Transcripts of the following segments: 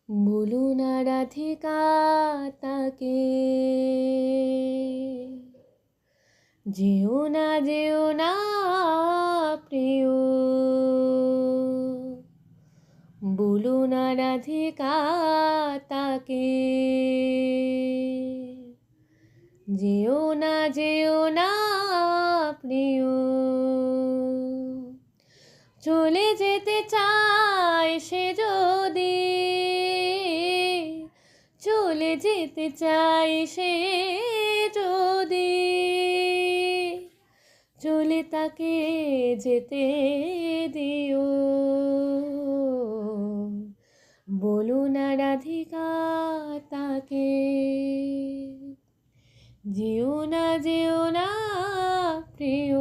বলো না রাধিকা তাকে, যেও না প্রিয়, বলো না রাধিকা তাকে, যেও না প্রিয়। চলে যেতে চায় সে যদি, চলে যেতে চায় সে যদি, চলে তাকে যেতে দিও। বলো না রাধিকা তাকে, যেও না প্রিয়।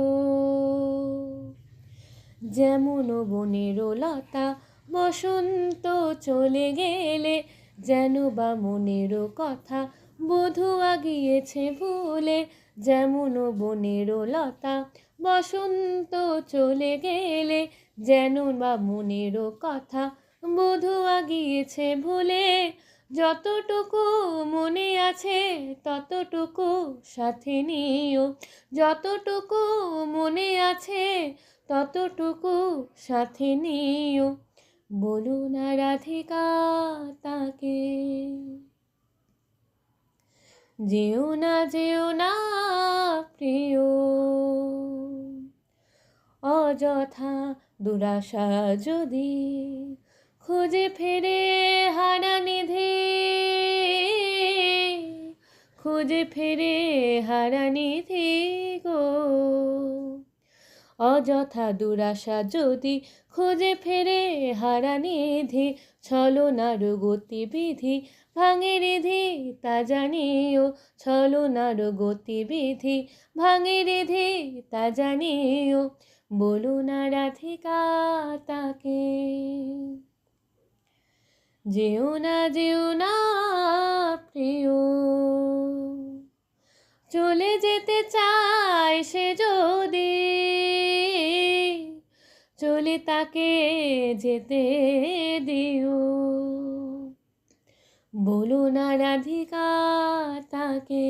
যেমন বনের লতা বসন্ত চলে গেলে, যেন বা মনের কথা বধূয়া গিয়েছে ভুলে। যেমন বনের লতা বসন্ত চলে গেলে, যেন বা মনের কথা বধূয়া গিয়েছে ভুলে। যতটুকু মনে আছে ততটুকু সাথে নিও, যতটুকু মনে আছে ততটুকু সাথে নিও। বলো না রাধিকা তাকে, যেও না প্রিয়। অযথা দুরাশা যদি খুঁজে ফেরে হারানিধি, খুঁজে ফেরে হারানিধি গো। অযথা দুরাশা যদি খুঁজে ফেরে হারানিধি, ছলনার গতিবিধি ভাঙে রিধি তা জানিও। ছলনার গতিবিধি ভাঙে রিধি তা জানিও। বলো না রাধিকা তাকে, যেও না প্রিয়। চলে যেতে চায় সে যদি, চলে তাকে যেতে দিও। বলো না রাধিকা তাকে,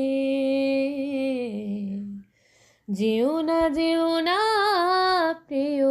যেও না প্রিয়।